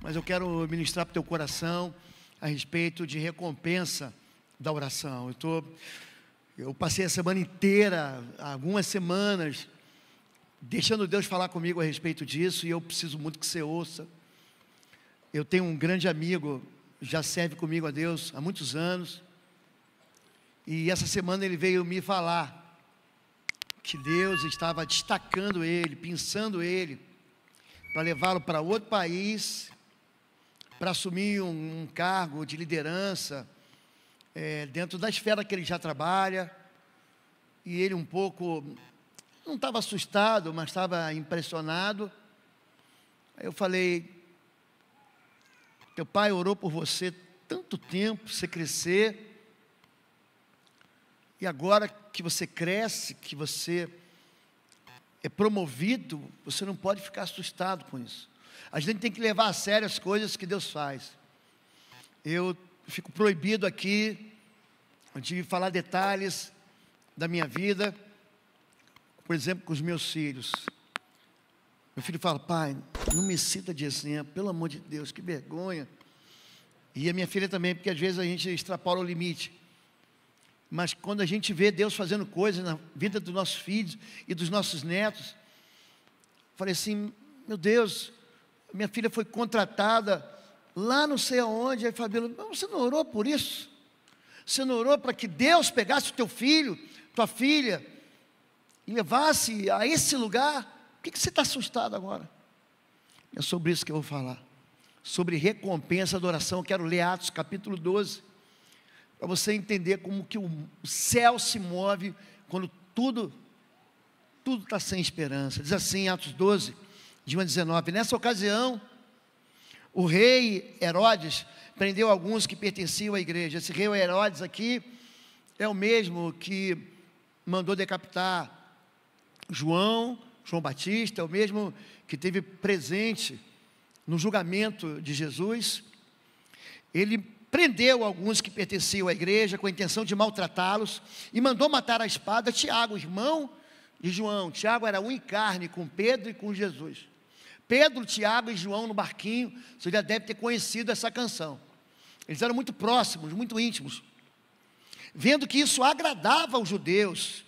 mas eu quero ministrar para o teu coração a respeito de recompensa da oração. Eu passei a semana inteira, algumas semanas, deixando Deus falar comigo a respeito disso, e eu preciso muito que você ouça. Eu tenho um grande amigo, já serve comigo a Deus há muitos anos, e essa semana ele veio me falar que Deus estava destacando ele, pensando ele, para levá-lo para outro país, para assumir um cargo de liderança, dentro da esfera que ele já trabalha. E ele um pouco, não estava assustado, mas estava impressionado. Aí eu falei: teu pai orou por você tanto tempo, você crescer, e agora que você cresce, que você é promovido, você não pode ficar assustado com isso. A gente tem que levar a sério as coisas que Deus faz. Eu fico proibido aqui de falar detalhes da minha vida, por exemplo, com os meus filhos. Meu filho fala: pai, não me cita de exemplo, pelo amor de Deus, que vergonha. E a minha filha também, porque às vezes a gente extrapola o limite. Mas quando a gente vê Deus fazendo coisas na vida dos nossos filhos e dos nossos netos, falei assim: meu Deus, minha filha foi contratada lá não sei aonde. Aí Fabíola: você não orou por isso? Você não orou para que Deus pegasse o teu filho, tua filha, e levasse a esse lugar? Por que você está assustado agora? É sobre isso que eu vou falar, sobre recompensa da oração. Eu quero ler Atos capítulo 12, para você entender como que o céu se move quando tudo está sem esperança. Diz assim, Atos 12, de 1 a 19: nessa ocasião, o rei Herodes prendeu alguns que pertenciam à igreja. Esse rei Herodes aqui é o mesmo que mandou decapitar João Batista, é o mesmo que teve presente no julgamento de Jesus. Ele prendeu alguns que pertenciam à igreja com a intenção de maltratá-los e mandou matar à espada Tiago, irmão de João. Tiago era um em carne com Pedro e com Jesus. Pedro, Tiago e João no barquinho. Você já deve ter conhecido essa canção. Eles eram muito próximos, muito íntimos. Vendo que isso agradava aos judeus,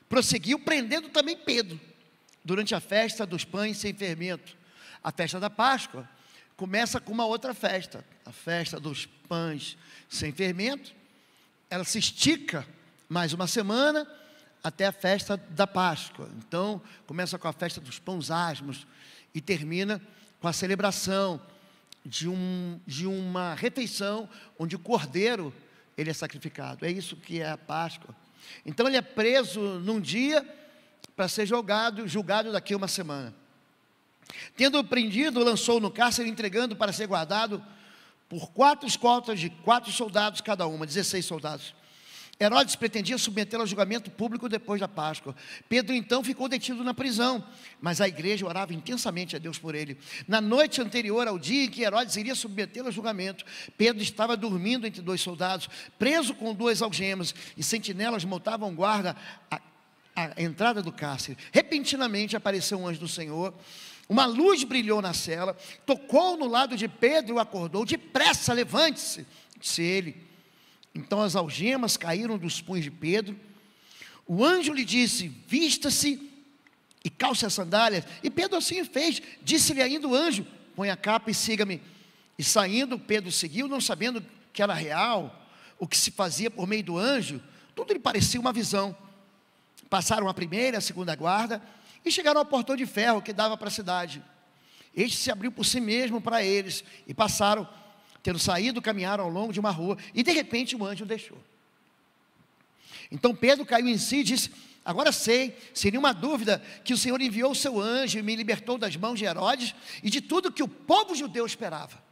prosseguiu prendendo também Pedro durante a festa dos pães sem fermento. A festa da Páscoa começa com uma outra festa, a festa dos pães sem fermento. Ela se estica mais uma semana até a festa da Páscoa. Então, começa com a festa dos pães asmos e termina com a celebração de uma refeição onde o cordeiro ele é sacrificado. É isso que é a Páscoa. Então, ele é preso num dia para ser julgado daqui a uma semana. Tendo-o prendido, lançou no cárcere, entregando para ser guardado por 4 escoltas de 4 soldados cada uma, 16 soldados. Herodes pretendia submetê-lo ao julgamento público depois da Páscoa. Pedro então ficou detido na prisão, mas a igreja orava intensamente a Deus por ele. Na noite anterior ao dia em que Herodes iria submetê-lo ao julgamento, Pedro estava dormindo entre 2 soldados, preso com 2 algemas, e sentinelas montavam guarda à entrada do cárcere. Repentinamente apareceu um anjo do Senhor. Uma luz brilhou na cela, tocou no lado de Pedro e o acordou. Depressa, levante-se, disse ele. Então as algemas caíram dos punhos de Pedro. O anjo lhe disse: vista-se e calce as sandálias. E Pedro assim fez. Disse-lhe ainda o anjo: põe a capa e siga-me. E saindo, Pedro seguiu, não sabendo que era real o que se fazia por meio do anjo. Tudo lhe parecia uma visão. Passaram a primeira e a segunda guarda e chegaram ao portão de ferro que dava para a cidade. Este se abriu por si mesmo para eles, e passaram. Tendo saído, caminharam ao longo de uma rua, e de repente o anjo deixou. Então Pedro caiu em si e disse: agora sei, sem nenhuma dúvida, que o Senhor enviou o seu anjo e me libertou das mãos de Herodes e de tudo que o povo judeu esperava.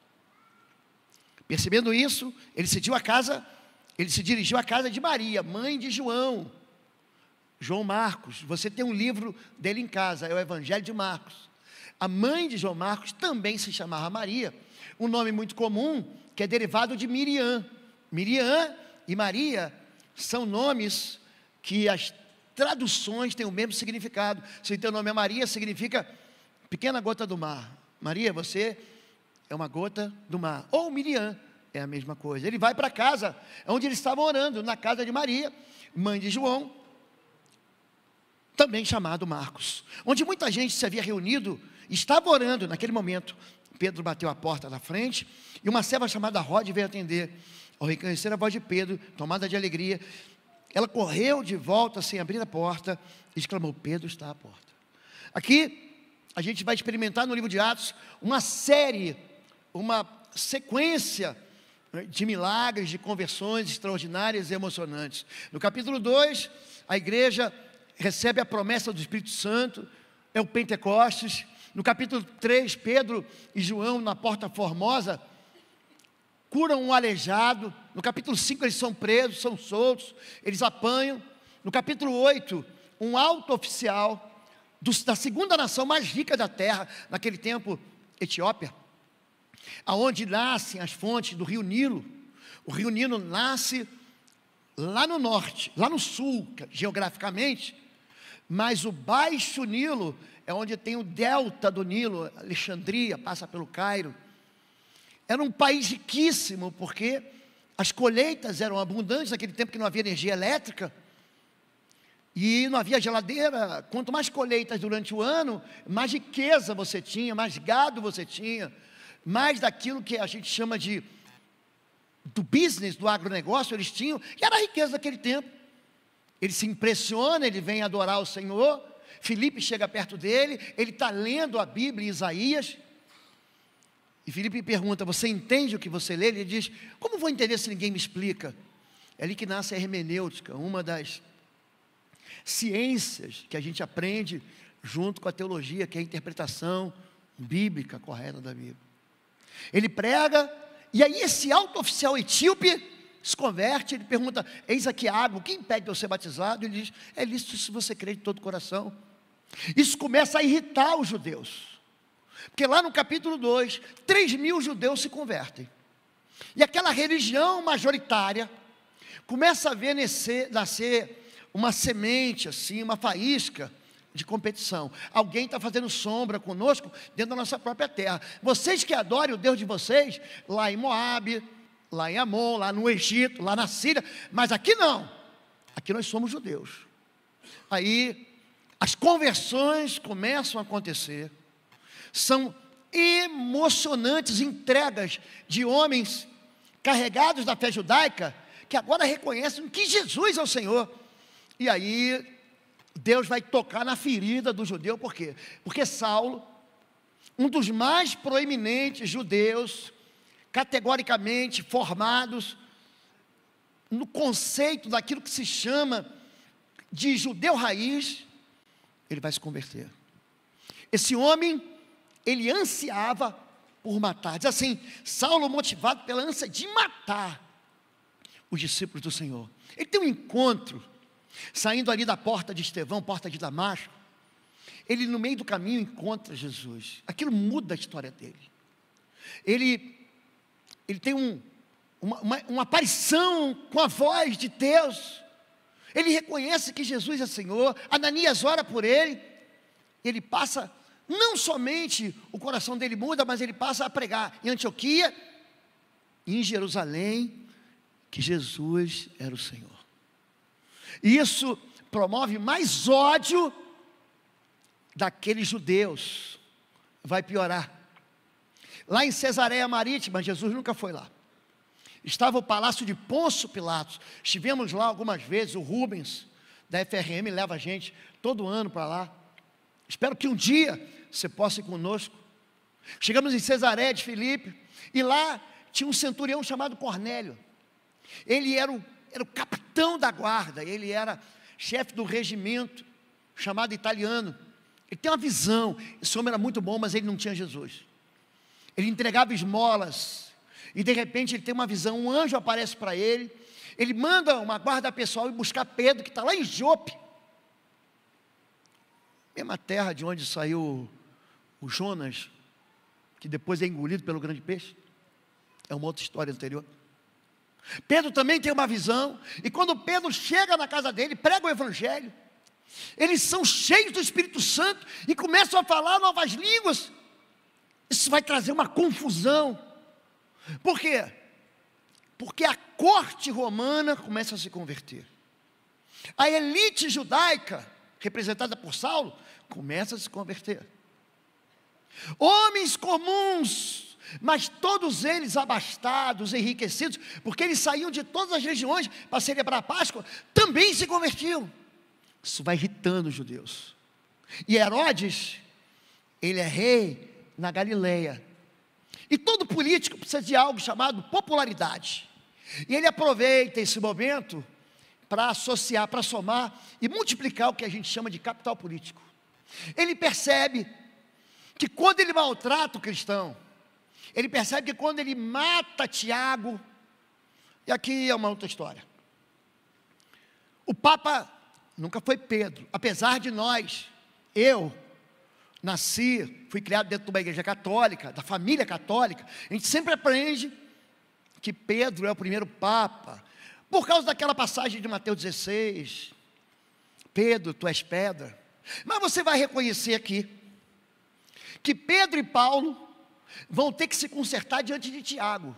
Percebendo isso, ele se dirigiu à casa de Maria, mãe de João Marcos. Você tem um livro dele em casa, é o Evangelho de Marcos. A mãe de João Marcos também se chamava Maria, um nome muito comum que é derivado de Miriam. Miriam e Maria são nomes que as traduções têm o mesmo significado. Se o teu nome é Maria, significa pequena gota do mar. Maria, você é uma gota do mar. Ou Miriam, é a mesma coisa. Ele vai para casa, onde eles estavam orando, na casa de Maria, mãe de João, também chamado Marcos, onde muita gente se havia reunido e estava orando naquele momento. Pedro bateu a porta da frente e uma serva chamada Rode veio atender. Ao reconhecer a voz de Pedro, tomada de alegria, ela correu de volta sem abrir a porta e exclamou: Pedro está à porta. Aqui a gente vai experimentar no livro de Atos uma série, uma sequência de milagres, de conversões extraordinárias e emocionantes. No capítulo 2, a igreja recebe a promessa do Espírito Santo, é o Pentecostes. No capítulo 3, Pedro e João, na Porta Formosa, curam um aleijado. No capítulo 5, eles são presos, são soltos, eles apanham. No capítulo 8, um alto oficial da segunda nação mais rica da terra, naquele tempo, Etiópia, aonde nascem as fontes do rio Nilo. O rio Nilo nasce lá no norte, lá no sul, geograficamente, mas o Baixo Nilo é onde tem o delta do Nilo, Alexandria, passa pelo Cairo. Era um país riquíssimo, porque as colheitas eram abundantes naquele tempo que não havia energia elétrica, e não havia geladeira. Quanto mais colheitas durante o ano, mais riqueza você tinha, mais gado você tinha, mais daquilo que a gente chama do business, do agronegócio, eles tinham, e era a riqueza daquele tempo. Ele se impressiona, ele vem adorar o Senhor. Filipe chega perto dele, ele está lendo a Bíblia, Isaías, e Filipe pergunta: você entende o que você lê? Ele diz: como vou entender se ninguém me explica? É ali que nasce a hermenêutica, uma das ciências que a gente aprende junto com a teologia, que é a interpretação bíblica correta da Bíblia. Ele prega, e aí esse alto oficial etíope se converte. Ele pergunta: eis aqui a água, o que impede de eu ser batizado? Ele diz: é lícito se você crê de todo o coração. Isso começa a irritar os judeus, porque lá no capítulo 2, 3.000 judeus se convertem, e aquela religião majoritária começa a ver nascer uma semente, assim, uma faísca de competição. Alguém está fazendo sombra conosco dentro da nossa própria terra. Vocês que adorem o Deus de vocês, lá em Moabe, lá em Amon, lá no Egito, lá na Síria, mas aqui não, aqui nós somos judeus. Aí as conversões começam a acontecer, são emocionantes entregas de homens carregados da fé judaica, que agora reconhecem que Jesus é o Senhor. E aí Deus vai tocar na ferida do judeu. Por quê? Porque Saulo, um dos mais proeminentes judeus, categoricamente formados no conceito daquilo que se chama de judeu raiz, ele vai se converter. Esse homem, ele ansiava por matar. Diz assim: Saulo, motivado pela ânsia de matar os discípulos do Senhor, ele tem um encontro, saindo ali da porta de Estevão, porta de Damasco. Ele no meio do caminho encontra Jesus. Aquilo muda a história dele. Ele tem uma aparição com a voz de Deus. Ele reconhece que Jesus é Senhor. Ananias ora por ele. Ele passa, não somente o coração dele muda, mas ele passa a pregar em Antioquia e em Jerusalém que Jesus era o Senhor. E isso promove mais ódio daqueles judeus. Vai piorar. Lá em Cesareia Marítima, Jesus nunca foi lá. Estava o palácio de Pôncio Pilatos. Estivemos lá algumas vezes. O Rubens da FRM leva a gente todo ano para lá. Espero que um dia você possa ir conosco. Chegamos em Cesareia de Filipe, e lá tinha um centurião chamado Cornélio. Ele era o capitão da guarda, ele era chefe do regimento, chamado italiano. Ele tem uma visão. Esse homem era muito bom, mas ele não tinha Jesus. Ele entregava esmolas, e de repente ele tem uma visão. Um anjo aparece para ele. Ele manda uma guarda pessoal ir buscar Pedro, que está lá em Jope, mesma terra de onde saiu o Jonas, que depois é engolido pelo grande peixe. É uma outra história anterior. Pedro também tem uma visão, e quando Pedro chega na casa dele, prega o evangelho, eles são cheios do Espírito Santo e começam a falar novas línguas. Isso vai trazer uma confusão. Por quê? Porque a corte romana começa a se converter. A elite judaica, representada por Saulo, começa a se converter. Homens comuns, mas todos eles abastados, enriquecidos, porque eles saíam de todas as regiões para celebrar a Páscoa, também se convertiam. Isso vai irritando os judeus. E Herodes, ele é rei na Galileia. E todo político precisa de algo chamado popularidade. E ele aproveita esse momento para associar, para somar e multiplicar o que a gente chama de capital político. Ele percebe que quando ele maltrata o cristão, ele percebe que quando ele mata Tiago, e aqui é uma outra história. O Papa nunca foi Pedro, apesar de eu nasci, fui criado dentro de uma igreja católica, da família católica, a gente sempre aprende que Pedro é o primeiro Papa, por causa daquela passagem de Mateus 16, Pedro, tu és pedra. Mas você vai reconhecer aqui, que Pedro e Paulo vão ter que se consertar diante de Tiago.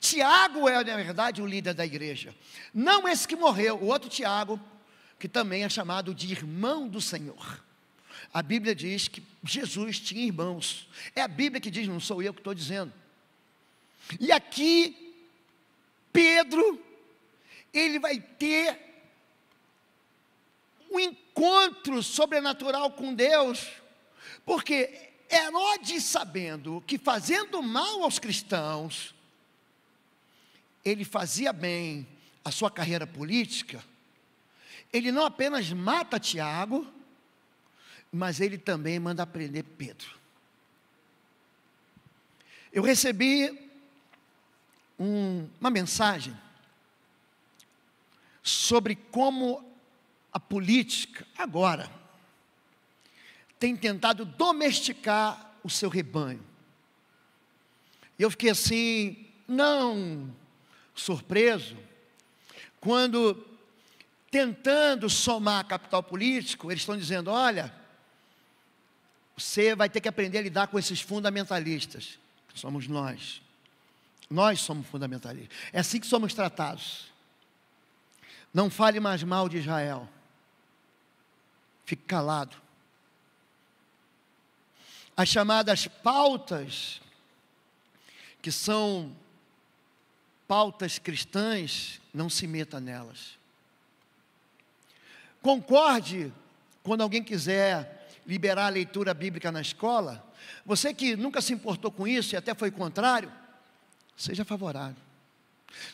Tiago é, na verdade, o líder da igreja, não esse que morreu, o outro Tiago, que também é chamado de irmão do Senhor. A Bíblia diz que Jesus tinha irmãos, é a Bíblia que diz, não sou eu que estou dizendo. E aqui, Pedro, ele vai ter um encontro sobrenatural com Deus, porque Herodes, sabendo que fazendo mal aos cristãos, ele fazia bem a sua carreira política, ele não apenas mata Tiago, mas ele também manda prender Pedro. Eu recebi uma mensagem sobre como a política agora tem tentado domesticar o seu rebanho. E eu fiquei assim, não surpreso, quando tentando somar capital político, eles estão dizendo, olha, você vai ter que aprender a lidar com esses fundamentalistas, que somos nós. Nós somos fundamentalistas, é assim que somos tratados. Não fale mais mal de Israel, fique calado. As chamadas pautas, que são pautas cristãs, não se meta nelas. Concorde quando alguém quiser liberar a leitura bíblica na escola. Você que nunca se importou com isso e até foi contrário, seja favorável.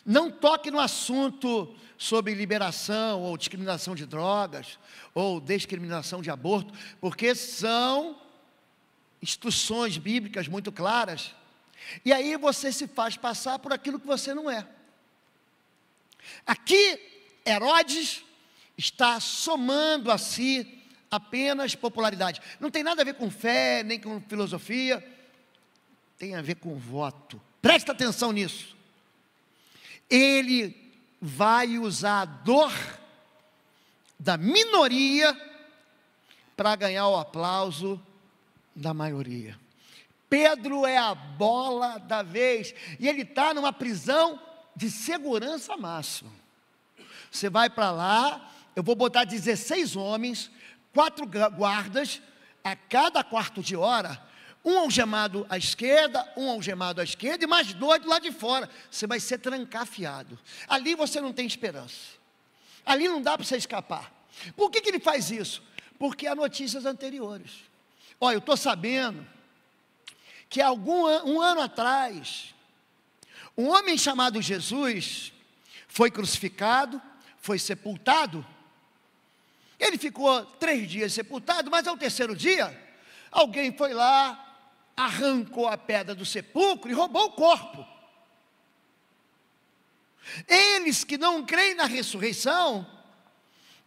Não toque no assunto sobre liberação ou discriminação de drogas ou discriminação de aborto, porque são instruções bíblicas muito claras, e aí você se faz passar por aquilo que você não é. Aqui, Herodes está somando a si apenas popularidade, não tem nada a ver com fé, nem com filosofia, tem a ver com voto. Presta atenção nisso. Ele vai usar a dor da minoria para ganhar o aplauso da maioria. Pedro é a bola da vez, e ele está numa prisão de segurança máxima. Você vai para lá, eu vou botar 16 homens, 4 guardas, a cada quarto de hora, um algemado à esquerda, um algemado à esquerda, e mais 2 do lado de fora. Você vai ser trancafiado. Ali você não tem esperança. Ali não dá para você escapar. Por que ele faz isso? Porque há notícias anteriores. Olha, eu estou sabendo que há um ano atrás, um homem chamado Jesus foi crucificado, foi sepultado. Ele ficou 3 dias sepultado, mas ao 3º dia, alguém foi lá, arrancou a pedra do sepulcro e roubou o corpo. Eles que não creem na ressurreição,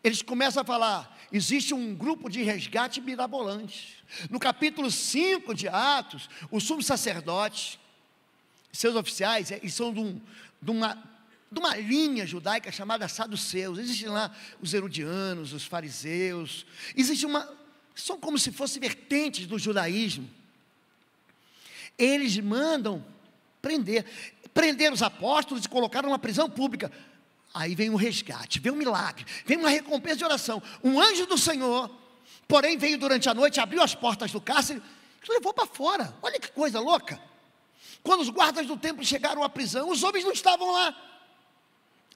eles começam a falar, existe um grupo de resgate mirabolante. No capítulo 5 de Atos, o sumo sacerdote, seus oficiais, eles são de uma linha judaica chamada saduceus. Existem lá os herodianos, os fariseus, são como se fossem vertentes do judaísmo. eles mandam prender os apóstolos e colocaram numa prisão pública. Aí vem um resgate, vem um milagre, vem uma recompensa de oração. Um anjo do Senhor, porém, veio durante a noite, abriu as portas do cárcere e levou para fora. Olha que coisa louca. Quando os guardas do templo chegaram à prisão, os homens não estavam lá.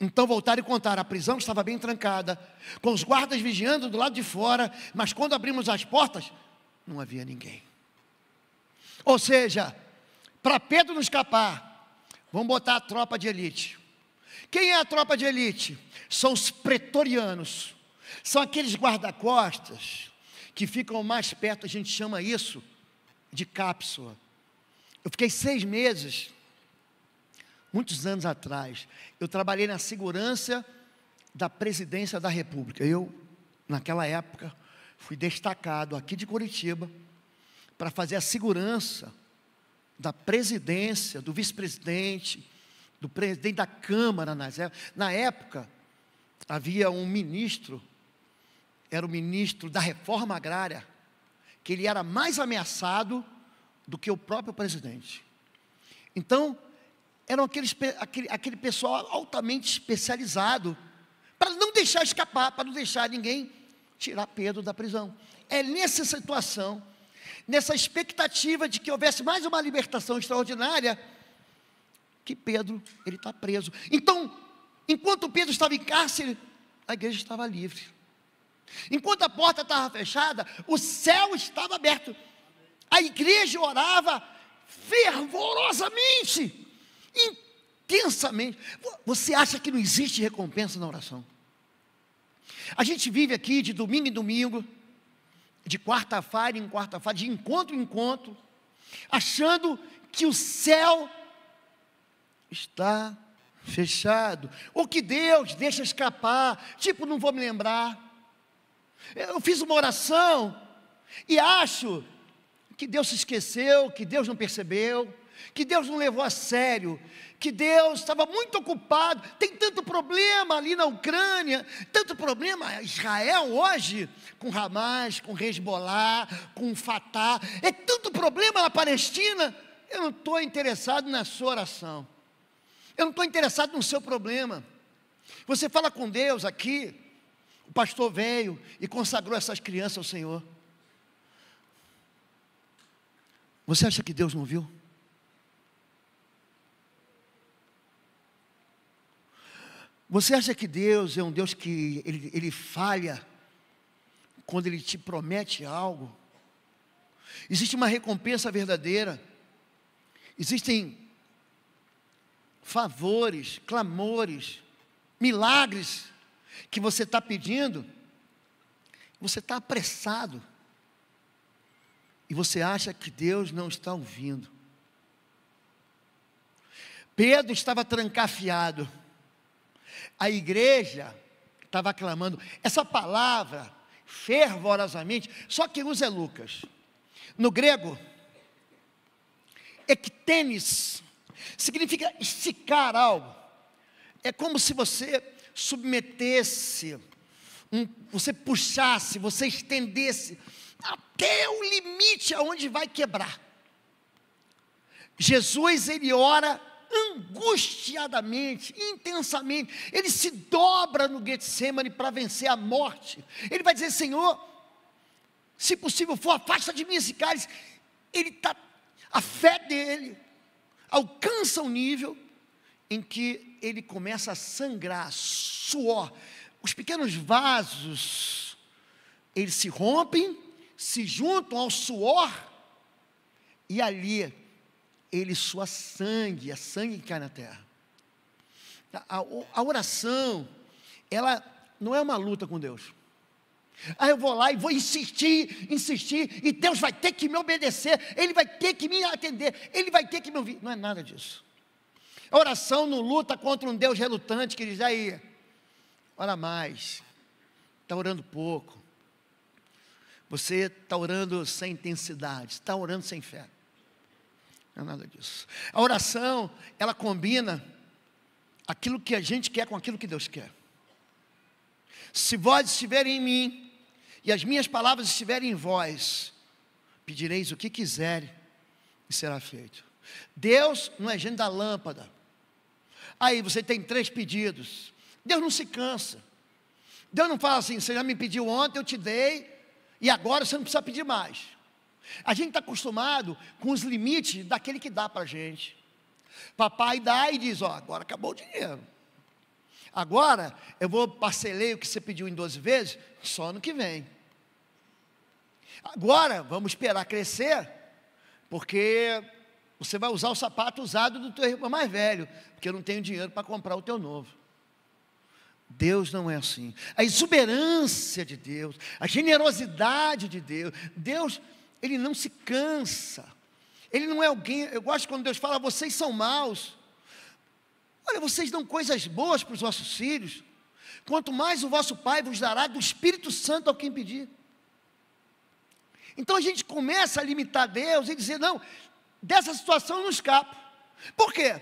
Então voltaram e contaram: a prisão estava bem trancada, com os guardas vigiando do lado de fora, mas quando abrimos as portas, não havia ninguém. Ou seja, para Pedro não escapar, vamos botar a tropa de elite. Quem é a tropa de elite? São os pretorianos, são aqueles guarda-costas que ficam mais perto, a gente chama isso de cápsula. Eu fiquei 6 meses, muitos anos atrás, eu trabalhei na segurança da presidência da República. Eu, naquela época, fui destacado aqui de Curitiba para fazer a segurança da presidência, do vice-presidente, do presidente da Câmara. Na época, havia um ministro, era o ministro da Reforma Agrária, que ele era mais ameaçado do que o próprio presidente. Então, eram aquele pessoal altamente especializado, para não deixar escapar, para não deixar ninguém tirar Pedro da prisão. É nessa situação, nessa expectativa de que houvesse mais uma libertação extraordinária, que Pedro, ele está preso. Então, enquanto Pedro estava em cárcere, a igreja estava livre. Enquanto a porta estava fechada, o céu estava aberto. A igreja orava fervorosamente, intensamente. Você acha que não existe recompensa na oração? A gente vive aqui de domingo em domingo, de quarta-feira em quarta-feira, de encontro em encontro, achando que o céu está fechado, ou que Deus deixa escapar, tipo, não vou me lembrar. Eu fiz uma oração e acho que Deus se esqueceu, que Deus não percebeu, que Deus não levou a sério, que Deus estava muito ocupado. Tem tanto problema ali na Ucrânia, tanto problema Israel hoje, com Hamas, com Hezbollah, com Fatah, é tanto problema na Palestina. Eu não estou interessado na sua oração, eu não estou interessado no seu problema. Você fala com Deus aqui, o pastor veio e consagrou essas crianças ao Senhor. Você acha que Deus não viu? Você acha que Deus é um Deus que ele falha quando Ele te promete algo? Existe uma recompensa verdadeira, existem favores, clamores, milagres que você está pedindo, você está apressado, e você acha que Deus não está ouvindo. Pedro estava trancafiado, a igreja estava clamando. Essa palavra, fervorosamente, só quem usa é Lucas. No grego, ektênis, significa esticar algo. É como se você submetesse, você puxasse, você estendesse, até o limite aonde vai quebrar. Jesus, ele ora angustiadamente, intensamente, ele se dobra no Getsemane para vencer a morte. Ele vai dizer: Senhor, se possível for, afasta de mim esse cálice. A fé dele alcança um nível em que ele começa a sangrar, suor. Os pequenos vasos, eles se rompem, se juntam ao suor, e ali ele sua sangue, é sangue que cai na terra. A oração, ela não é uma luta com Deus. Eu vou lá e vou insistir, e Deus vai ter que me obedecer, Ele vai ter que me atender, Ele vai ter que me ouvir. Não é nada disso. A oração não luta contra um Deus relutante que diz: aí, ora mais, está orando pouco, você está orando sem intensidade, está orando sem fé. Não é nada disso. A oração, ela combina aquilo que a gente quer com aquilo que Deus quer. Se vós estiverem em mim, e as minhas palavras estiverem em vós, pedireis o que quiserem, e será feito. Deus não é gênio da lâmpada. Aí você tem 3 pedidos. Deus não se cansa. Deus não fala assim: você já me pediu ontem, eu te dei, e agora você não precisa pedir mais. A gente está acostumado com os limites daquele que dá para a gente. Papai dá e diz: ó, agora acabou o dinheiro. Agora eu vou parcelei o que você pediu em 12 vezes, só ano que vem. Agora vamos esperar crescer, porque você vai usar o sapato usado do teu irmão mais velho, porque eu não tenho dinheiro para comprar o teu novo. Deus não é assim. A exuberância de Deus, a generosidade de Deus, Deus, Ele não se cansa. Ele não é alguém, eu gosto quando Deus fala: vocês são maus. Olha, vocês dão coisas boas para os vossos filhos, quanto mais o vosso Pai vos dará do Espírito Santo ao quem pedir. Então a gente começa a limitar Deus e dizer: não, dessa situação eu não escapo. Por quê?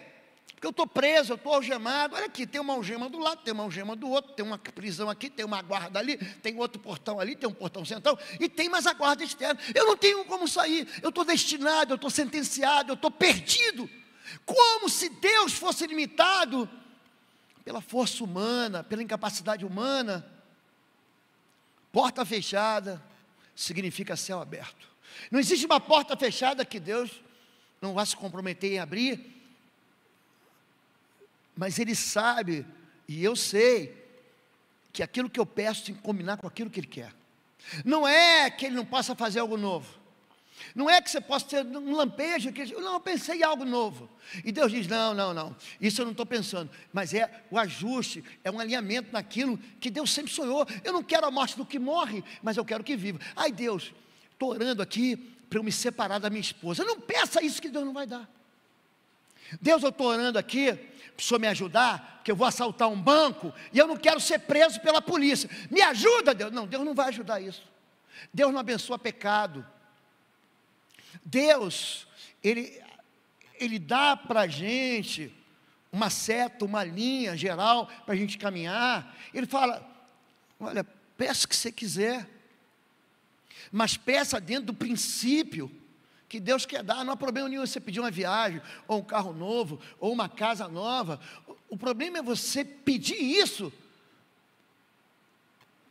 Porque eu estou preso, eu estou algemado. Olha aqui, tem uma algema do lado, tem uma algema do outro, tem uma prisão aqui, tem uma guarda ali, tem outro portão ali, tem um portão central, e tem mais a guarda externa. Eu não tenho como sair, eu estou destinado, eu estou sentenciado, eu estou perdido. Como se Deus fosse limitado pela força humana, pela incapacidade humana. Porta fechada significa céu aberto. Não existe uma porta fechada que Deus não vai se comprometer em abrir. Mas Ele sabe, e eu sei, que aquilo que eu peço tem que combinar com aquilo que Ele quer. Não é que Ele não possa fazer algo novo. Não é que você possa ter um lampejo, que não, eu pensei em algo novo. E Deus diz: não, isso eu não estou pensando. Mas é o ajuste, é um alinhamento naquilo que Deus sempre sonhou. Eu não quero a morte do que morre, mas eu quero que viva. Ai Deus, estou orando aqui para eu me separar da minha esposa. Não peça isso que Deus não vai dar. Deus, eu estou orando aqui para o Senhor me ajudar, porque eu vou assaltar um banco e eu não quero ser preso pela polícia. Me ajuda, Deus. Não, Deus não vai ajudar isso. Deus não abençoa pecado. Deus, Ele dá para a gente uma seta, uma linha geral para a gente caminhar. Ele fala: olha, peça o que você quiser, mas peça dentro do princípio que Deus quer dar. Não há problema nenhum você pedir uma viagem, ou um carro novo, ou uma casa nova. O problema é você pedir isso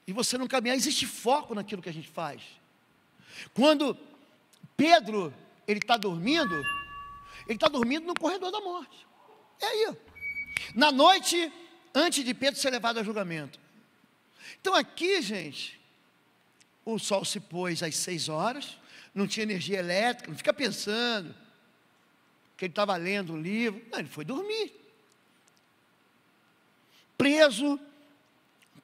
e você não caminhar. Existe foco naquilo que a gente faz. Quando Pedro, ele está dormindo no corredor da morte. É aí, na noite antes de Pedro ser levado a julgamento. Então aqui, gente, o sol se pôs às 6 horas, não tinha energia elétrica. Não fica pensando que ele estava lendo um livro. Não, ele foi dormir, preso,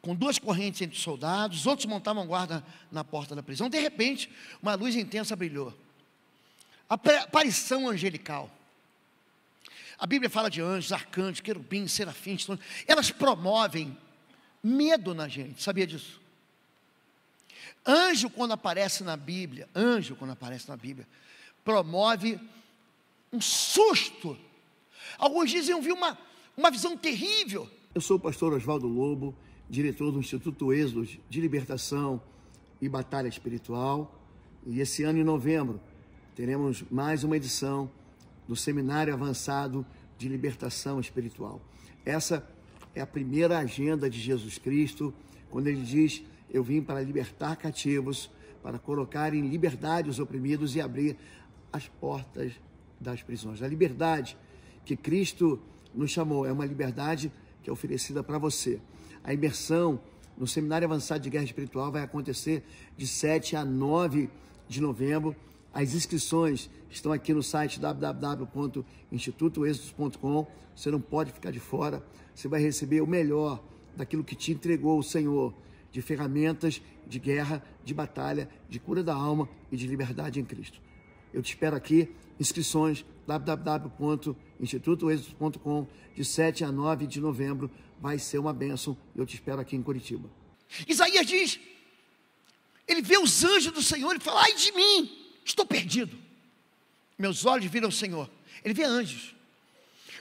com 2 correntes entre os soldados. Os outros montavam guarda na porta da prisão. De repente, uma luz intensa brilhou. Aparição angelical. A Bíblia fala de anjos, arcanjos, querubins, serafins. Elas promovem medo na gente. Sabia disso? Anjo, quando aparece na Bíblia, promove um susto. Alguns dizem viu uma visão terrível. Eu sou o pastor Oswaldo Lobo, diretor do Instituto Êxodo de Libertação e Batalha Espiritual. E esse ano, em novembro, teremos mais uma edição do Seminário Avançado de Libertação Espiritual. Essa é a primeira agenda de Jesus Cristo, quando Ele diz: eu vim para libertar cativos, para colocar em liberdade os oprimidos e abrir as portas das prisões. A liberdade que Cristo nos chamou é uma liberdade que é oferecida para você. A imersão no Seminário Avançado de Guerra Espiritual vai acontecer de 7 a 9 de novembro. As inscrições estão aqui no site www.institutoexodos.com. Você não pode ficar de fora. Você vai receber o melhor daquilo que te entregou o Senhor, de ferramentas de guerra, de batalha, de cura da alma e de liberdade em Cristo. Eu te espero aqui. Inscrições www.institutoexodos.com, de 7 a 9 de novembro. Vai ser uma bênção. Eu te espero aqui em Curitiba. Isaías diz, ele vê os anjos do Senhor e fala: ai de mim, estou perdido. Meus olhos viram o Senhor. Ele vê anjos,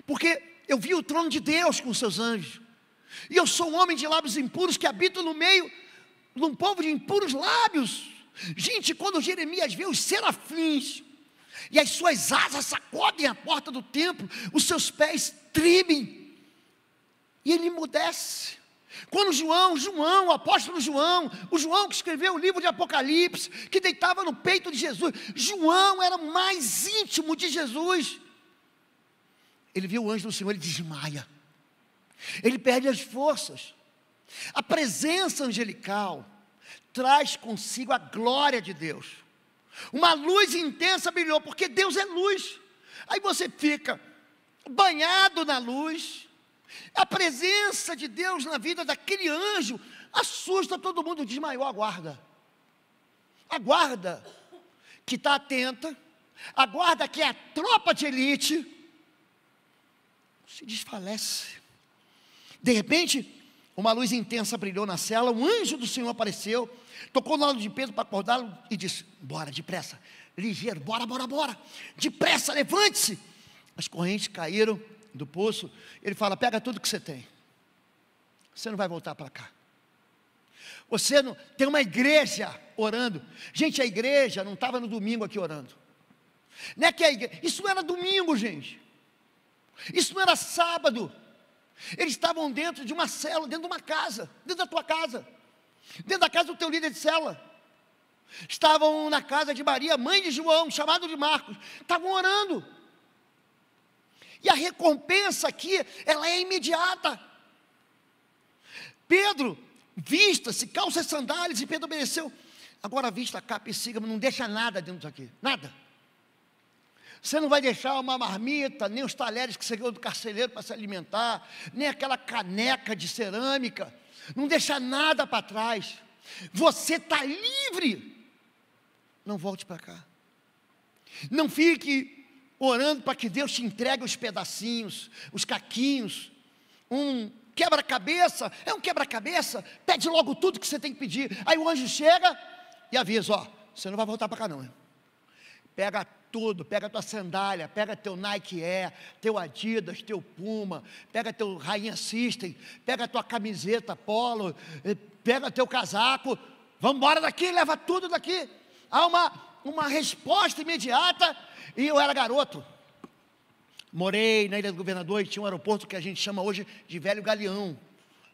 porque eu vi o trono de Deus com seus anjos, e eu sou um homem de lábios impuros, que habito no meio de um povo de impuros lábios. Gente, quando Jeremias vê os serafins, e as suas asas sacodem a porta do templo, os seus pés tremem, e ele emudece. Quando João, o apóstolo João, o João que escreveu o livro de Apocalipse, que deitava no peito de Jesus, João era o mais íntimo de Jesus, ele viu o anjo do Senhor, ele desmaia, ele perde as forças. A presença angelical traz consigo a glória de Deus, uma luz intensa brilhou, porque Deus é luz, aí você fica banhado na luz. A presença de Deus na vida daquele anjo assusta todo mundo, desmaiou a guarda que está atenta, a guarda que é a tropa de elite, se desfalece. De repente, uma luz intensa brilhou na cela, um anjo do Senhor apareceu, tocou no lado de Pedro para acordá-lo e disse: bora, depressa, ligeiro, bora, depressa, levante-se. As correntes caíram do poço. Ele fala: pega tudo que você tem, você não vai voltar para cá. Você não tem uma igreja orando. Gente, a igreja não estava no domingo aqui orando, não é que a igreja, isso não era domingo, gente, isso não era sábado. Eles estavam dentro de uma célula, dentro de uma casa, dentro da tua casa, dentro da casa do teu líder de célula. Estavam na casa de Maria, mãe de João, chamado de Marcos, estavam orando. E a recompensa aqui, ela é imediata. Pedro, vista-se, calça as sandálias, e Pedro obedeceu. Agora vista a capa e siga, não deixa nada dentro daqui, nada. Você não vai deixar uma marmita, nem os talheres que você ganhou do carcereiro para se alimentar, nem aquela caneca de cerâmica, não deixa nada para trás. Você está livre. Não volte para cá. Não fique orando para que Deus te entregue os pedacinhos, os caquinhos, um quebra-cabeça, é um quebra-cabeça, pede logo tudo que você tem que pedir. Aí o anjo chega e avisa: ó, você não vai voltar para cá não, hein? Pega tudo, pega tua sandália, pega teu Nike Air, teu Adidas, teu Puma, pega teu Rainha System, pega tua camiseta Polo, pega teu casaco, vamos embora daqui, leva tudo daqui. Há uma resposta imediata. E eu era garoto, morei na Ilha do Governador, e tinha um aeroporto que a gente chama hoje de Velho Galeão,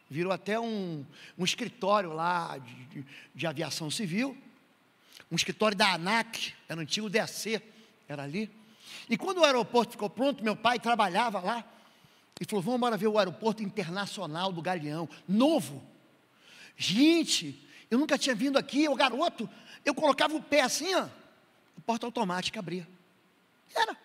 virou até um escritório lá de aviação civil, um escritório da ANAC, era o antigo DAC, era ali. E quando o aeroporto ficou pronto, meu pai trabalhava lá, e falou: vamos embora ver o aeroporto internacional do Galeão, novo. Gente, eu nunca tinha vindo aqui, eu garoto, eu colocava o pé assim, ó, a porta automática abria. Era.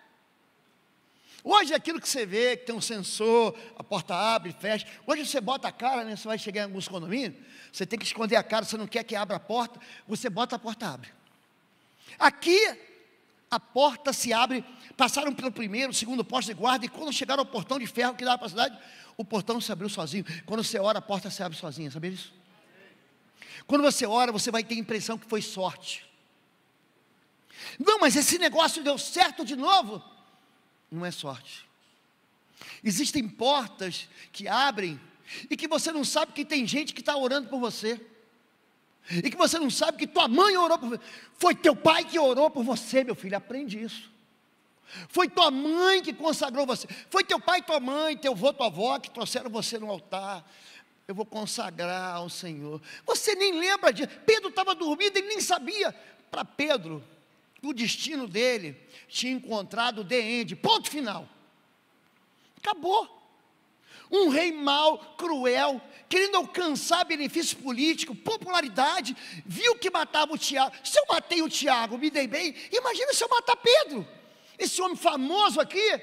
Hoje aquilo que você vê, que tem um sensor, a porta abre e fecha. Hoje você bota a cara, né? Você vai chegar em alguns condomínios, você tem que esconder a cara, você não quer que abra a porta, você bota, a porta abre. Aqui, a porta se abre, passaram pelo primeiro, segundo posto de guarda, e quando chegaram ao portão de ferro que dava para a cidade, o portão se abriu sozinho. Quando você ora, a porta se abre sozinha, sabia disso? Quando você ora, você vai ter a impressão que foi sorte. Não, mas esse negócio deu certo de novo. Não é sorte. Existem portas que abrem e que você não sabe que tem gente que está orando por você, e que você não sabe que tua mãe orou por você. Foi teu pai que orou por você, meu filho, aprende isso. Foi tua mãe que consagrou você, foi teu pai, tua mãe, teu avô, tua avó que trouxeram você no altar. Eu vou consagrar ao Senhor. Você nem lembra disso. Pedro estava dormindo, ele nem sabia. Para Pedro, o destino dele tinha encontrado o The End, ponto final. Acabou. Um rei mau, cruel, querendo alcançar benefício político, popularidade, viu que matava o Tiago. Se eu matei o Tiago, me dei bem, imagina se eu matar Pedro, esse homem famoso aqui.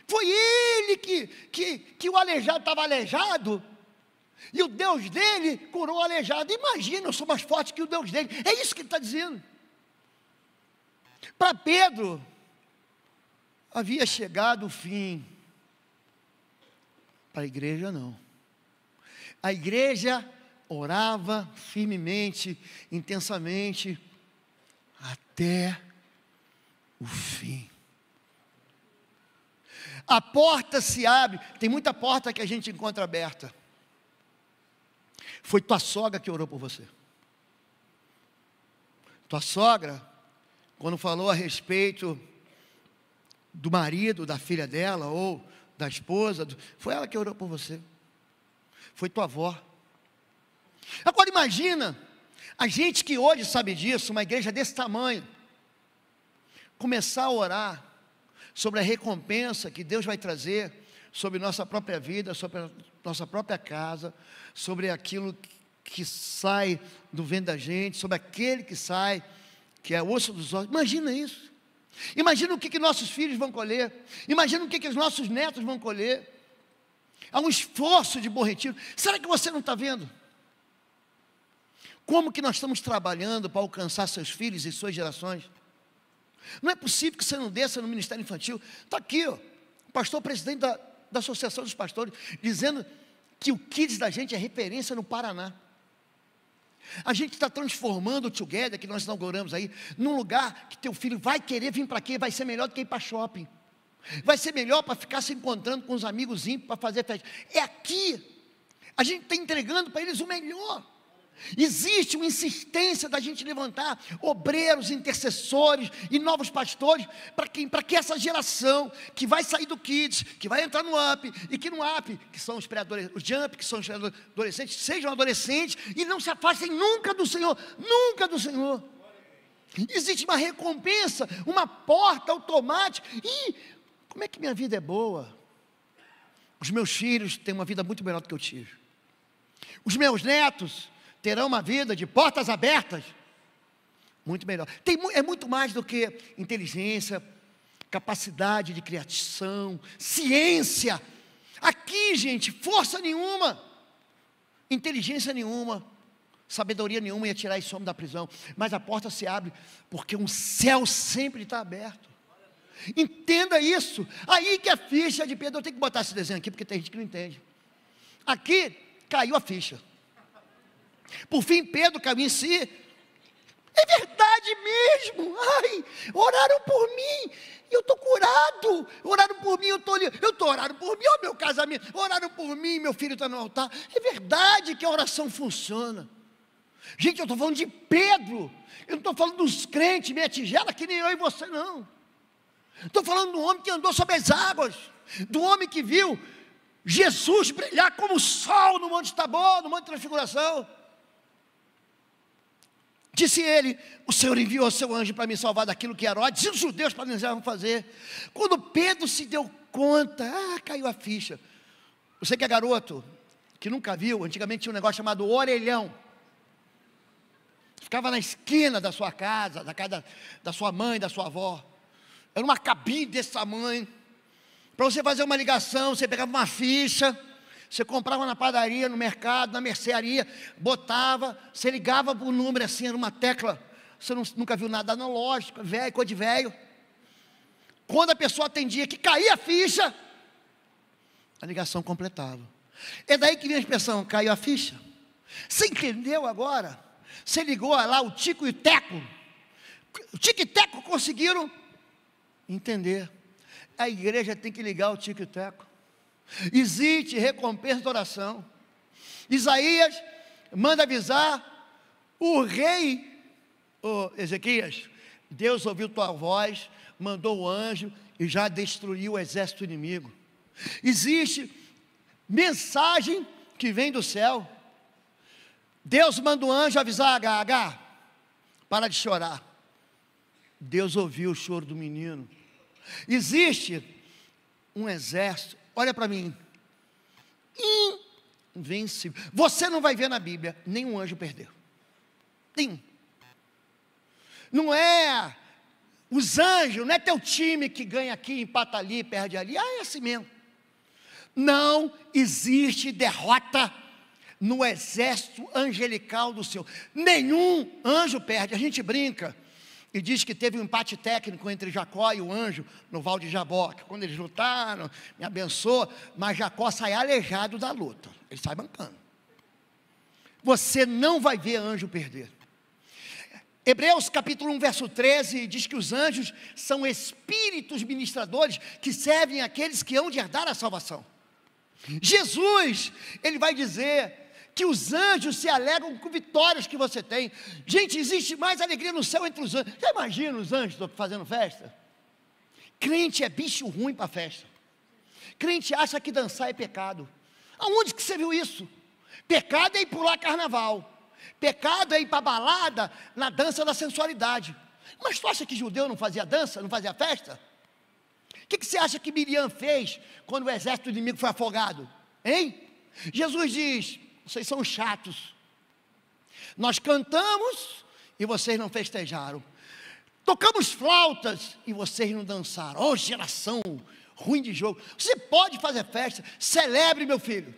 Foi ele que o aleijado estava aleijado, e o Deus dele curou o aleijado. Imagina, eu sou mais forte que o Deus dele. É isso que ele está dizendo. Para Pedro, havia chegado o fim. Para a igreja não. A igreja orava firmemente, intensamente, até o fim. A porta se abre. Tem muita porta que a gente encontra aberta. Foi tua sogra que orou por você. Tua sogra quando falou a respeito do marido, da filha dela, ou da esposa, foi ela que orou por você, foi tua avó. Agora imagina, a gente que hoje sabe disso, uma igreja desse tamanho, começar a orar sobre a recompensa que Deus vai trazer sobre nossa própria vida, sobre a nossa própria casa, sobre aquilo que sai do ventre da gente, sobre aquele que sai, que é osso dos ossos. Imagina isso. Imagina o que nossos filhos vão colher. Imagina o que os nossos netos vão colher. Há um esforço de Bom Retiro. Será que você não está vendo? Como que nós estamos trabalhando para alcançar seus filhos e suas gerações? Não é possível que você não desça no Ministério Infantil. Está aqui, ó, o pastor presidente da Associação dos Pastores, dizendo que o Kids da gente é referência no Paraná. A gente está transformando o Together, que nós inauguramos aí, num lugar que teu filho vai querer vir para aqui, vai ser melhor do que ir para shopping. Vai ser melhor para ficar se encontrando com os amigos ímpios, para fazer festa. É aqui. A gente está entregando para eles o melhor. Existe uma insistência da gente levantar obreiros, intercessores e novos pastores, para que essa geração que vai sair do Kids, que vai entrar no Up, e que no Up, que são os pré-adolescentes, os Jump, que são os adolescentes, sejam adolescentes e não se afastem nunca do Senhor, nunca do Senhor. Existe uma recompensa, uma porta automática. E como é que minha vida é boa? Os meus filhos têm uma vida muito melhor do que eu tive. Os meus netos terão uma vida de portas abertas, muito melhor. É muito mais do que inteligência, capacidade de criação, ciência. Aqui, gente, força nenhuma, inteligência nenhuma, sabedoria nenhuma ia tirar esse homem da prisão. Mas a porta se abre, porque um céu sempre está aberto. Entenda isso. Aí que a ficha de Pedro, eu tenho que botar esse desenho aqui, porque tem gente que não entende. Aqui caiu a ficha. Por fim, Pedro caiu em si. É verdade mesmo. Ai, oraram por mim, eu estou curado. Oraram por mim, eu estou orando por mim, ó, meu casamento. Oraram por mim, meu filho está no altar. É verdade que a oração funciona. Gente, eu estou falando de Pedro. Eu não estou falando dos crentes, meia tigela, que nem eu e você não. Estou falando do homem que andou sobre as águas, do homem que viu Jesus brilhar como o sol no Monte Tabor, no Monte Transfiguração. Disse ele: o Senhor enviou seu anjo para me salvar daquilo que Herodes e os judeus planejavam fazer. Quando Pedro se deu conta, caiu a ficha. Você que é garoto, que nunca viu, antigamente tinha um negócio chamado orelhão. Ficava na esquina da sua casa, da casa da sua mãe, da sua avó. Era uma cabine desse tamanho. Para você fazer uma ligação, você pegava uma ficha, você comprava na padaria, no mercado, na mercearia, botava, você ligava para o número assim, era uma tecla. Você nunca viu nada analógico, velho, coisa de velho. Quando a pessoa atendia que caía a ficha, a ligação completava. É daí que vem a expressão, caiu a ficha. Você entendeu agora? Você ligou lá o Tico e o Teco. O Tico e Teco conseguiram entender. A igreja tem que ligar o Tico e o Teco. Existe recompensa da oração. Isaías manda avisar o rei, Ezequias, Deus ouviu tua voz, mandou o anjo e já destruiu o exército inimigo. Existe mensagem que vem do céu. Deus manda o anjo avisar H, para de chorar. Deus ouviu o choro do menino. Existe um exército, olha para mim, invencível. Você não vai ver na Bíblia nenhum anjo perder. Nenhum. Não é os anjos, não é teu time que ganha aqui, empata ali, perde ali. É assim mesmo. Não existe derrota no exército angelical do Senhor. Nenhum anjo perde. A gente brinca e diz que teve um empate técnico entre Jacó e o anjo no Val de Jaboque. Quando eles lutaram, me abençoou, mas Jacó sai aleijado da luta. Ele sai bancando. Você não vai ver anjo perder. Hebreus capítulo 1, verso 13, diz que os anjos são espíritos ministradores que servem àqueles que hão de herdar a salvação. Jesus, ele vai dizer que os anjos se alegram com vitórias que você tem. Gente, existe mais alegria no céu entre os anjos. Já imagina os anjos fazendo festa? Crente é bicho ruim para festa. Crente acha que dançar é pecado. Aonde que você viu isso? Pecado é ir pular carnaval. Pecado é ir para balada na dança da sensualidade. Mas tu acha que judeu não fazia dança, não fazia festa? O que você acha que Miriam fez quando o exército inimigo foi afogado? Hein? Jesus diz: vocês são chatos. Nós cantamos e vocês não festejaram. Tocamos flautas e vocês não dançaram. Oh, geração ruim de jogo. Você pode fazer festa, celebre, meu filho.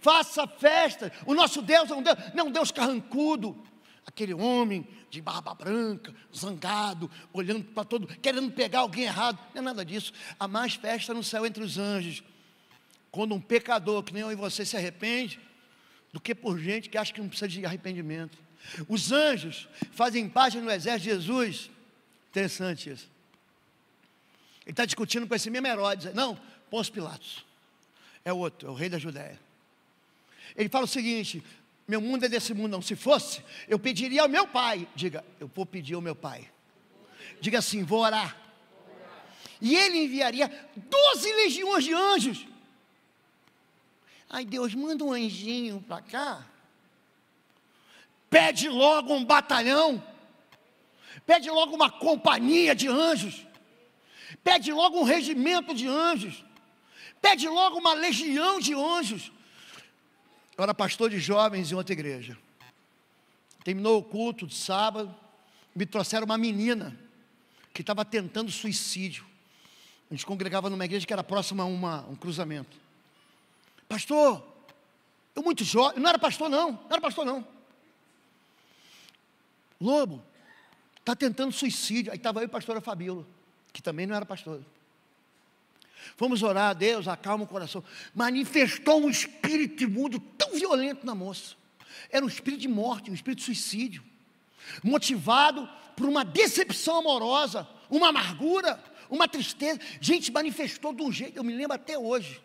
Faça festa. O nosso Deus não é um Deus carrancudo. Aquele homem de barba branca, zangado, olhando para todo, querendo pegar alguém errado. Não é nada disso. Há mais festa no céu entre os anjos quando um pecador, que nem eu e você, se arrepende, do que por gente que acha que não precisa de arrependimento. Os anjos fazem parte no exército de Jesus. Interessante isso. Ele está discutindo com esse mesmo Herodes. Não, Pôncio Pilatos. É outro, é o rei da Judéia. Ele fala o seguinte: meu mundo é desse mundo não. Se fosse, eu pediria ao meu pai. Diga, eu vou pedir ao meu pai. Diga assim, vou orar. E ele enviaria 12 legiões de anjos. Ai, Deus, manda um anjinho para cá. Pede logo um batalhão. Pede logo uma companhia de anjos. Pede logo um regimento de anjos. Pede logo uma legião de anjos. Eu era pastor de jovens em outra igreja. Terminou o culto de sábado, me trouxeram uma menina que estava tentando suicídio. A gente congregava numa igreja que era próxima a um cruzamento. Pastor, eu muito jovem, não era pastor não. Lobo, está tentando suicídio. Aí estava eu e a pastora Fabíola, que também não era pastora. Fomos orar a Deus, acalma o coração. Manifestou um espírito imundo tão violento na moça. Era um espírito de morte, um espírito de suicídio. Motivado por uma decepção amorosa, uma amargura, uma tristeza. Gente, manifestou de um jeito, eu me lembro até hoje.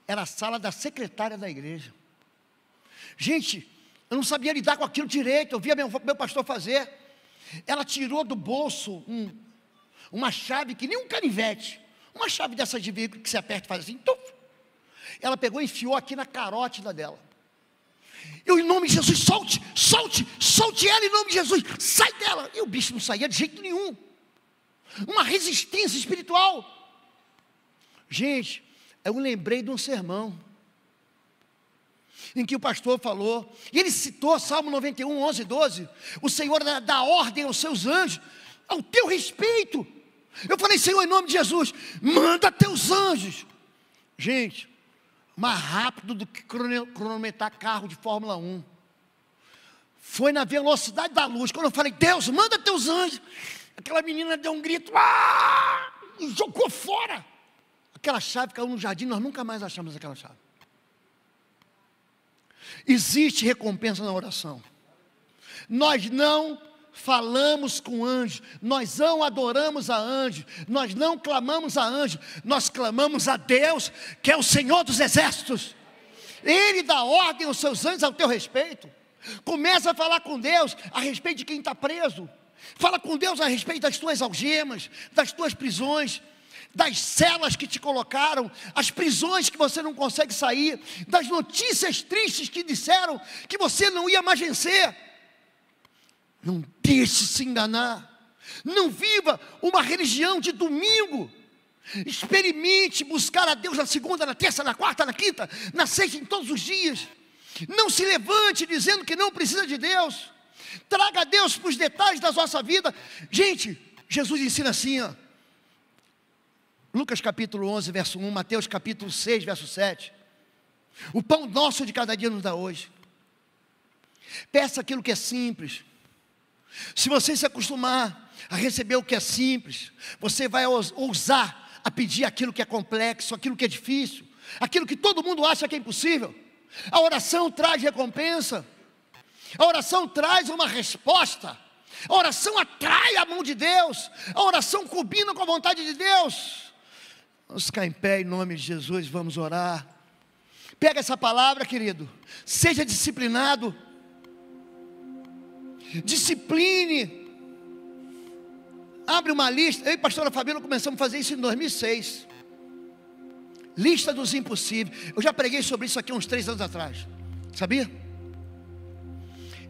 Era a sala da secretária da igreja. Gente, eu não sabia lidar com aquilo direito. Eu via meu pastor fazer. Ela tirou do bolso uma chave que nem um canivete. Uma chave dessa de veículo que você aperta e faz assim. Tuf. Ela pegou e enfiou aqui na carótida dela. Eu, em nome de Jesus, solte ela em nome de Jesus. Sai dela. E o bicho não saía de jeito nenhum. Uma resistência espiritual. Gente, eu lembrei de um sermão em que o pastor falou, e ele citou Salmo 91, 11, 12. O Senhor dá ordem aos seus anjos ao teu respeito. Eu falei, Senhor, em nome de Jesus, manda teus anjos. Gente, mais rápido do que cronometrar carro de Fórmula 1. Foi na velocidade da luz. Quando eu falei, Deus, manda teus anjos, aquela menina deu um grito, e jogou fora. Aquela chave caiu no jardim, nós nunca mais achamos aquela chave. Existe recompensa na oração. Nós não falamos com anjos, nós não adoramos a anjos, nós não clamamos a anjos, nós clamamos a Deus, que é o Senhor dos exércitos. Ele dá ordem aos seus anjos ao teu respeito. Começa a falar com Deus a respeito de quem está preso. Fala com Deus a respeito das tuas algemas, das tuas prisões, das celas que te colocaram, as prisões que você não consegue sair, das notícias tristes que disseram que você não ia mais vencer. Não deixe se enganar. Não viva uma religião de domingo. Experimente buscar a Deus na segunda, na terça, na quarta, na quinta, na sexta, em todos os dias. Não se levante dizendo que não precisa de Deus. Traga Deus para os detalhes da nossa vida. Gente, Jesus ensina assim, ó. Lucas capítulo 11, verso 1, Mateus capítulo 6, verso 7. O pão nosso de cada dia nos dá hoje. Peça aquilo que é simples. Se você se acostumar a receber o que é simples, você vai ousar a pedir aquilo que é complexo, aquilo que é difícil, aquilo que todo mundo acha que é impossível. A oração traz recompensa. A oração traz uma resposta. A oração atrai a mão de Deus. A oração combina com a vontade de Deus. Vamos ficar em pé em nome de Jesus, vamos orar. Pega essa palavra, querido. Seja disciplinado. Discipline. Abre uma lista. Eu e a pastora Fabíola começamos a fazer isso em 2006. Lista dos impossíveis. Eu já preguei sobre isso aqui uns 3 anos atrás. Sabia?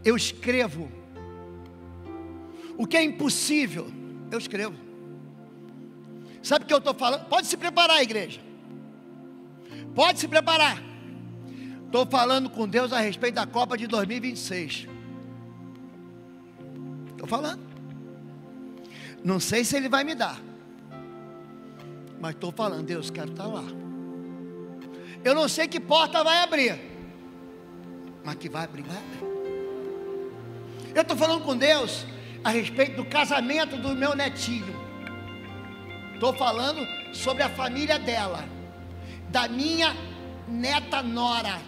Eu escrevo. O que é impossível, eu escrevo. Sabe o que eu estou falando? Pode se preparar, igreja. Pode se preparar. Estou falando com Deus a respeito da Copa de 2026. Estou falando. Não sei se Ele vai me dar, mas estou falando, Deus, quero estar lá. Eu não sei que porta vai abrir, mas que vai abrir, vai abrir. Eu estou falando com Deus a respeito do casamento do meu netinho. Estou falando sobre a família dela, da minha neta nora.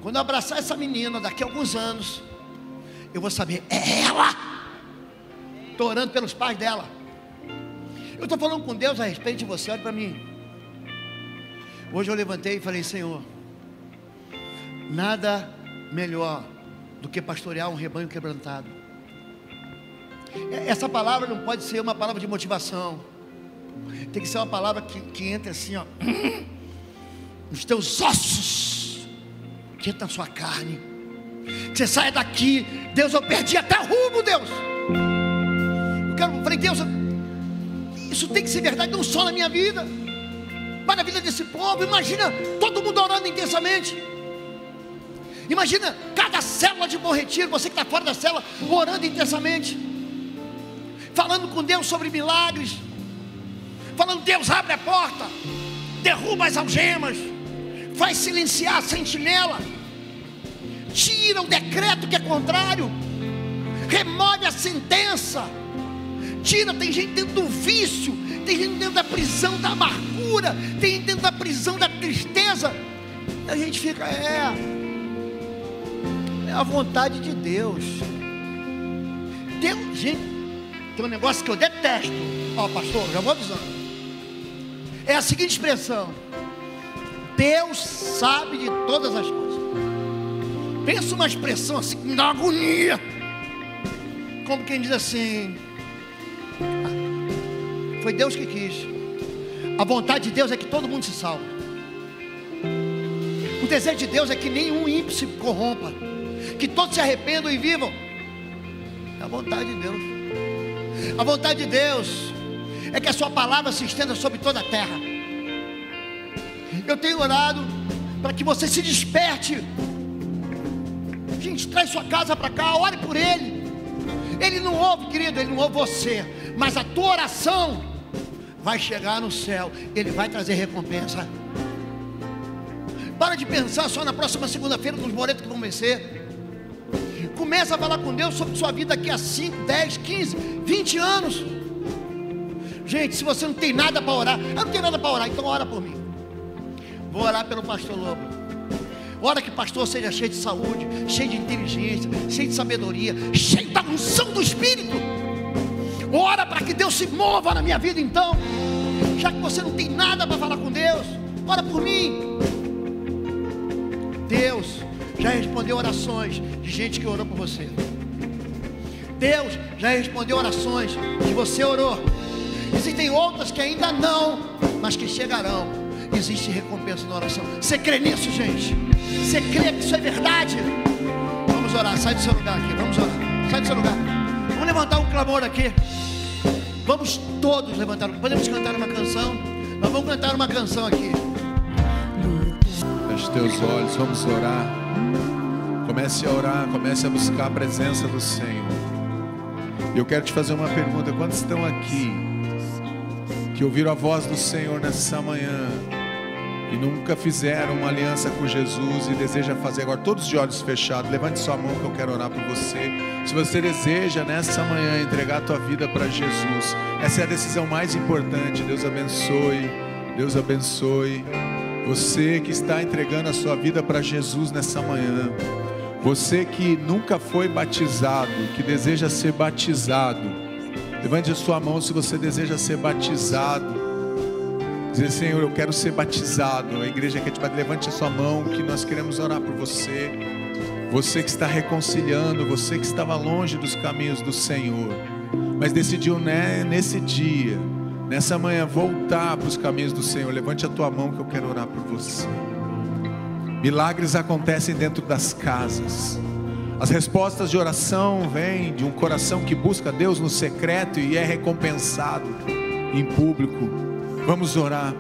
Quando eu abraçar essa menina daqui a alguns anos, eu vou saber, é ela. Estou orando pelos pais dela. Eu estou falando com Deus a respeito de você. Olha para mim. Hoje eu levantei e falei, Senhor, nada melhor do que pastorear um rebanho quebrantado. Essa palavra não pode ser uma palavra de motivação. Tem que ser uma palavra que entre assim, ó, nos teus ossos, que entra na sua carne. Que você saia daqui, Deus, eu perdi até o rumo, Deus. Eu falei, Deus, isso tem que ser verdade, não só na minha vida, mas na vida desse povo. Imagina todo mundo orando intensamente. Imagina cada célula de Bom Retiro, você que está fora da célula, orando intensamente, falando com Deus sobre milagres, falando, Deus, abre a porta, derruba as algemas, faz silenciar a sentinela, tira o decreto que é contrário, remove a sentença, tira. Tem gente dentro do vício, tem gente dentro da prisão da amargura, tem gente dentro da prisão da tristeza. E a gente fica, é a vontade de Deus. Gente, tem um negócio que eu detesto. Ó, pastor, já vou avisando. É a seguinte expressão: Deus sabe de todas as coisas. Pensa uma expressão assim, que me dá uma agonia. Como quem diz assim, foi Deus que quis. A vontade de Deus é que todo mundo se salve. O desejo de Deus é que nenhum ímpio se corrompa, que todos se arrependam e vivam. É a vontade de Deus. A vontade de Deus é que a sua palavra se estenda sobre toda a terra. Eu tenho orado para que você se desperte. Gente, traz sua casa para cá, ore por ele. Ele não ouve, querido, ele não ouve você, mas a tua oração vai chegar no céu. Ele vai trazer recompensa. Para de pensar só na próxima segunda-feira nos boletos que vão vencer. Começa a falar com Deus sobre sua vida daqui a 5, 10, 15, 20 anos. Gente, se você não tem nada para orar, eu não tenho nada para orar, então ora por mim. Vou orar pelo pastor Lobo. Ora que o pastor seja cheio de saúde, cheio de inteligência, cheio de sabedoria, cheio da unção do Espírito. Ora para que Deus se mova na minha vida então. Já que você não tem nada para falar com Deus, ora por mim. Deus já respondeu orações de gente que orou por você. Deus já respondeu orações que você orou. Existem outras que ainda não, mas que chegarão. Existe recompensa na oração. Você crê nisso, gente? Você crê que isso é verdade? Vamos orar, sai do seu lugar aqui. Vamos orar, sai do seu lugar. Vamos levantar um clamor aqui. Vamos todos levantar. Podemos cantar uma canção? Nós vamos cantar uma canção aqui. Feche teus olhos, vamos orar. Comece a orar, comece a buscar a presença do Senhor. Eu quero te fazer uma pergunta. Quantos estão aqui que ouviram a voz do Senhor nessa manhã e nunca fizeram uma aliança com Jesus e deseja fazer agora, todos de olhos fechados? Levante sua mão que eu quero orar por você. Se você deseja nessa manhã entregar a tua vida para Jesus, essa é a decisão mais importante. Deus abençoe, Deus abençoe você que está entregando a sua vida para Jesus nessa manhã. Você que nunca foi batizado, que deseja ser batizado, levante a sua mão se você deseja ser batizado. dizer: Senhor, eu quero ser batizado. A igreja quer te bater. Levante a sua mão, que nós queremos orar por você. Você que está reconciliando, você que estava longe dos caminhos do Senhor, mas decidiu, né, nesse dia, nessa manhã, voltar para os caminhos do Senhor. Levante a tua mão que eu quero orar por você. Milagres acontecem dentro das casas. As respostas de oração vêm de um coração que busca Deus no secreto e é recompensado em público. Vamos orar,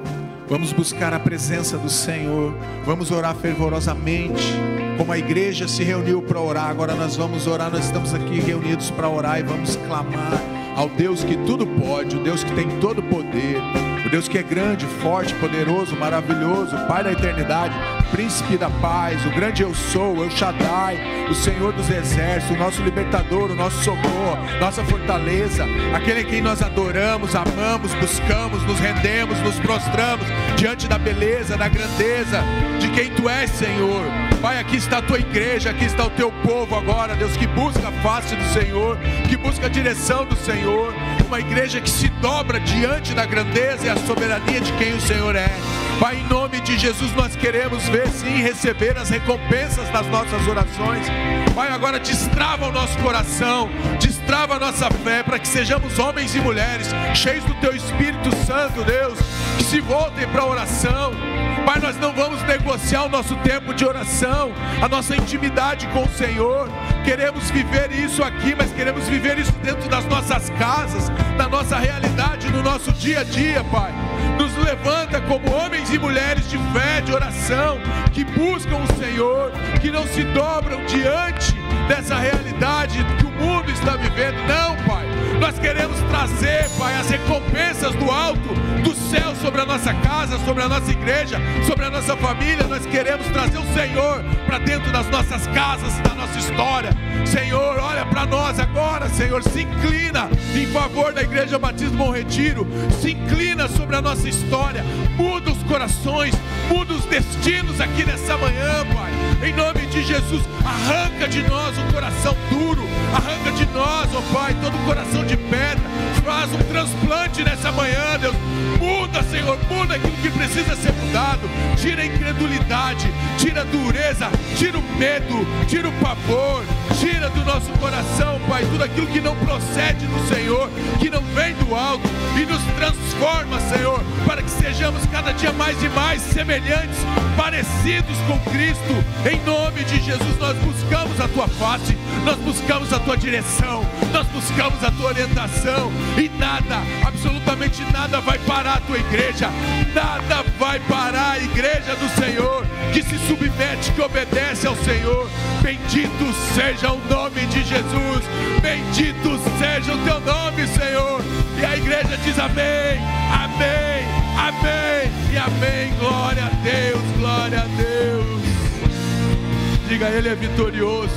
vamos buscar a presença do Senhor, vamos orar fervorosamente. Como a igreja se reuniu para orar, agora nós vamos orar. Nós estamos aqui reunidos para orar e vamos clamar ao Deus que tudo pode, o Deus que tem todo o poder, o Deus que é grande, forte, poderoso, maravilhoso, Pai da eternidade, Príncipe da paz, o grande eu sou, El Shaddai, o Senhor dos exércitos, o nosso libertador, o nosso socorro, nossa fortaleza, aquele em quem nós adoramos, amamos, buscamos, nos rendemos, nos prostramos diante da beleza, da grandeza de quem Tu és, Senhor. Pai, aqui está a Tua igreja, aqui está o Teu povo agora, Deus, que busca a face do Senhor, que busca a direção do Senhor, uma igreja que se dobra diante da grandeza e a soberania de quem o Senhor é. Pai, em nome de Jesus, nós queremos ver, sim, receber as recompensas das nossas orações. Pai, agora destrava o nosso coração, destrava a nossa fé, para que sejamos homens e mulheres cheios do Teu Espírito Santo, Deus, que se voltem para a oração. Pai, nós não vamos negociar o nosso tempo de oração, a nossa intimidade com o Senhor. Queremos viver isso aqui, mas queremos viver isso dentro das nossas casas, da nossa realidade, no nosso dia a dia, Pai. Nos levanta como homens e mulheres de fé, de oração, que buscam o Senhor, que não se dobram diante dessa realidade que o mundo está vivendo. Não, Pai, nós queremos trazer, Pai, as recompensas do alto, do céu, sobre a nossa casa, sobre a nossa igreja, sobre a nossa família. Nós queremos trazer o Senhor para dentro das nossas casas, da nossa história. Senhor, olha para nós agora, Senhor, se inclina em favor da Igreja Batista Bom Retiro, se inclina sobre a nossa história, muda os corações, muda os destinos aqui nessa manhã, Pai, em nome de Jesus. Arranca de nós o coração duro, arranca de nós, ó Pai, todo o coração de pedra, faz um transplante nessa manhã, Deus. Muda, Senhor, muda aquilo que precisa ser mudado. Tira a incredulidade, tira a dureza, tira o medo, tira o pavor, tira do nosso coração, Pai, tudo aquilo que não procede do Senhor, que não vem do alto, e nos transforma, Senhor, para que sejamos cada dia mais e mais semelhantes, parecidos com Cristo. Em nome de Jesus, nós buscamos a Tua face, nós buscamos a Tua direção, nós buscamos a Tua orientação, e nada, absolutamente nada vai parar a Tua igreja, nada vai parar a igreja do Senhor, que se submete, que obedece ao Senhor. Bendito seja o nome de Jesus, bendito seja o Teu nome, Senhor. E a igreja diz amém, amém, amém e amém. Glória a Deus, glória a Deus. Diga, Ele é vitorioso.